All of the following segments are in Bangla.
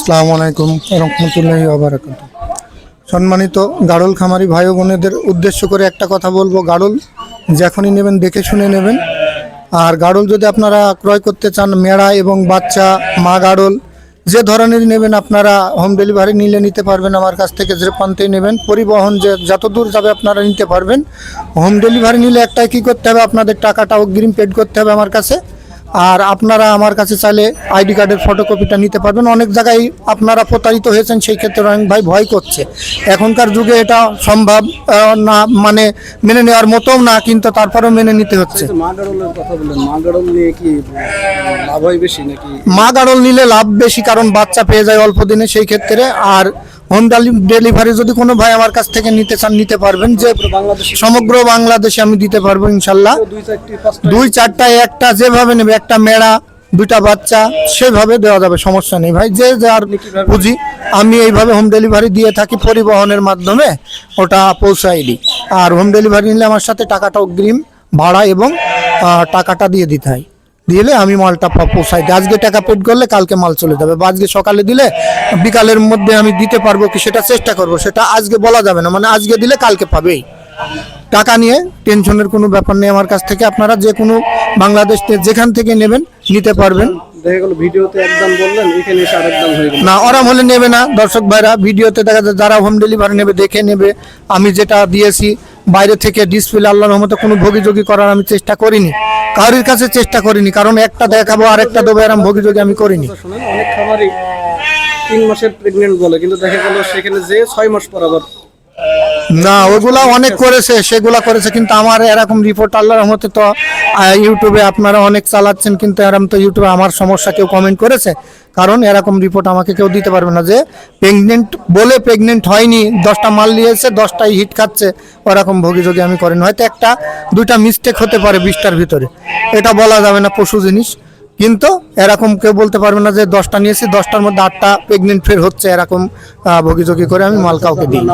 আসসালামু আলাইকুম রহমতুল্লাহি ওয়া বারাকাতুহু। সম্মানিত গাড়ল খামারি ভাই ও বোনেদের উদ্দেশ্য করে একটা কথা বলবো, গাড়ল যখনই নেবেন দেখে শুনে নেবেন। আর গাড়ল যদি আপনারা ক্রয় করতে চান, মেড়া এবং বাচ্চা মা গাড়ল যে ধরনের নেবেন আপনারা হোম ডেলিভারি নিলে নিতে পারবেন আমার কাছ থেকে, যে প্রান্তেই নেবেন পরিবহন যে যত দূর যাবে আপনারা নিতে পারবেন। হোম ডেলিভারি নিলে একটাই কী করতে হবে, আপনাদের টাকাটা অগ্রিম পেড করতে হবে আমার কাছে। আর আপনারা আমার কাছে চাইলে আইডি কার্ডের ফটোকপিটা নিতে পারবেন। অনেক জায়গায় আপনারা প্রতারিত হয়েছেন, সেই ক্ষেত্রে অনেক ভাই ভয় করছে। এখনকার যুগে এটা সম্ভব না, মানে মেনে নেওয়ার মতোও না, কিন্তু তারপরেও মেনে নিতে হচ্ছে। মা গাড়লের কথা বললেন, মা গাড়ল নিয়ে কি লাভ হয় বেশি নাকি? মা গাড়ল নিলে লাভ বেশি, কারণ বাচ্চা পেয়ে যায় অল্প দিনে সেই ক্ষেত্রে। আর হোম ডেলিভারি যদি কোনো ভাই আমার কাছ থেকে নিতে চান নিতে পারবেন, যে সমগ্র বাংলাদেশে আমি দিতে পারবো ইনশাল্লাহ। দুই চারটায় একটা যেভাবে নেবে, একটা মেড়া দুইটা বাচ্চা সেভাবে দেওয়া যাবে, সমস্যা নেই ভাই। যে যার পুঁজি আমি এইভাবে হোম ডেলিভারি দিয়ে থাকি, পরিবহনের মাধ্যমে ওটা পৌঁছাই দিই। আর হোম ডেলিভারি নিলে আমার সাথে টাকাটা অগ্রিম ভাড়া এবং টাকাটা দিয়ে দিতে হয়, দিলে আমি মালটা পৌঁছাই দিই। আজকে টাকা পেড করলে কালকে মাল চলে যাবে, বা আজকে সকালে দিলে বিকালের মধ্যে আমি দিতে পারবো কি সেটা চেষ্টা করব, সেটা আজকে বলা যাবে না, মানে আজকে দিলে কালকে পাবেই। টাকা নিয়ে টেনশনের কোনো ব্যাপার নেই আমার কাছ থেকে। আপনারা যে কোনো বাংলাদেশ যেখান থেকে নেবেন নিতে পারবেন। দেখা গেল ভিডিওতে একদম বললেন, এখানে এসে আরেকদম হয়ে গেল। না, ওরা হলে নেবে না দর্শক ভাইরা। ভিডিওতে দেখা যায় যারা হোম ডেলিভারি নেবে দেখে নেবে। আমি যেটা দিয়েছি বাইরে থেকে ডিসপ্লে আল্লাহর রহমতে কোনো ভোগীযোগী করার আমি চেষ্টা করিনি, কারোর কাছে চেষ্টা করিনি, কারণ একটা দেখাবো আর একটা দেবো এরকম ভোগীযোগী আমি করিনি। শুনেন, অনেক খামারই 3 মাসের প্রেগনেন্ট বলে, কিন্তু দেখা গেল সেখানে যে 6 মাস পর আবার না, ওগুলা অনেক করেছে, সেগুলা করেছে, কিন্তু আমার এরকম রিপোর্ট আল্লাহর রহমতে তো ইউটিউবে আপনারা অনেক চালাচ্ছেন, কিন্তু এরকম তো ইউটিউবে আমার সমস্যা কেউ কমেন্ট করেছে, কারণ এরকম রিপোর্ট আমাকে কেউ দিতে পারবে না যে প্রেগনেন্ট বলে প্রেগনেন্ট হয়নি, 10টা মাল নিয়েছে 10টাই হিট খাচ্ছে, ওরকম ভোগীযোগী আমি করিনি। হয়তো একটা দুইটা মিস্টেক হতে পারে 20টার ভিতরে, এটা বলা যাবে না, পশু জিনিস। কিন্তু এরকম কেউ বলতে পারবে না যে 10টা নিয়েছি 10টার মধ্যে 8টা প্রেগনেন্ট ফের হচ্ছে, এরকম ভোগীযোগী করে আমি মাল কাউকে দিই।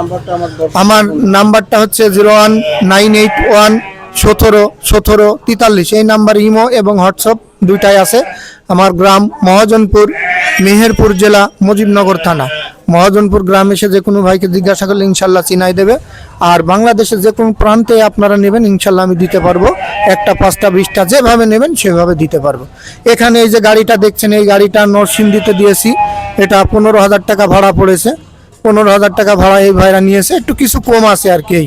আমার নাম্বারটা হচ্ছে 01998171743। এই নাম্বার ইমো এবং হোয়াটসঅ্যাপ দুইটাই আছে। আমার গ্রাম মহাজনপুর, মেহেরপুর জেলা, মুজিবনগর থানা। মহাজনপুর গ্রাম এসে যে কোনো ভাইকে জিজ্ঞাসা করলে ইনশাল্লাহ চিনাই দেবে। আর বাংলাদেশের যে কোনো প্রান্তে আপনারা নেবেন ইনশাল্লাহ আমি দিতে পারবো। একটা 5টা 20টা যেভাবে নেবেন সেভাবে দিতে পারবো। এখানে এই যে গাড়িটা দেখছেন, এই গাড়িটা নরসিংদীতে দিয়েছি, এটা 15,000 টাকা ভাড়া পড়েছে। 15,000 টাকা ভাড়া এই ভাইরা নিয়েছে, একটু কিছু কম আছে আর কি,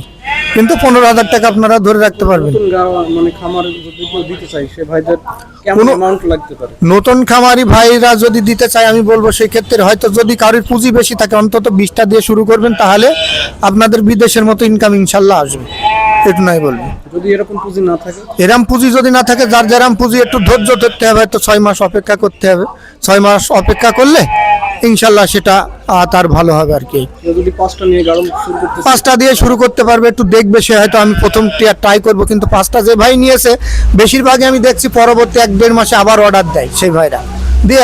কিন্তু 15,000 টাকা আপনারা ধরে রাখতে পারবেন। মানে খামার যদি কেউ দিতে চাই, সে ভাইদের কেমন অ্যামাউন্ট লাগতে পারে? নতুন খামারি ভাইরা যদি দিতে চায় আমি বলবো সেই ক্ষেত্রে হয়তো যদি কারোর পুঁজি বেশি থাকে অন্তত 20টা দিয়ে শুরু করবেন, তাহলে আপনাদের বিদেশের মতো ইনকাম ইনশাল্লাহ আসবে। একটু নাই বলবো। যদি এরকম পুঁজি না থাকে, এরম পুঁজি যদি না থাকে, যার যেরম পুঁজি, একটু ধৈর্য ধরতে হবে, হয়তো 6 মাস অপেক্ষা করতে হবে। 6 মাস অপেক্ষা করলে ইনশাল্লাহ সেটা তার ভালো হবে আর কি। যদি 5টা নিয়ে গাড়ল শুরু করতে 5টা দিয়ে শুরু করতে পারবে, একটু দেখবে সে, হয়তো আমি প্রথম ট্রাই করবো, কিন্তু 5টা যে ভাই নিয়েছে বেশিরভাগই আমি দেখছি পরবর্তী 1-1.5 মাসে আবার অর্ডার দেয় সেই ভাইরা দিয়ে।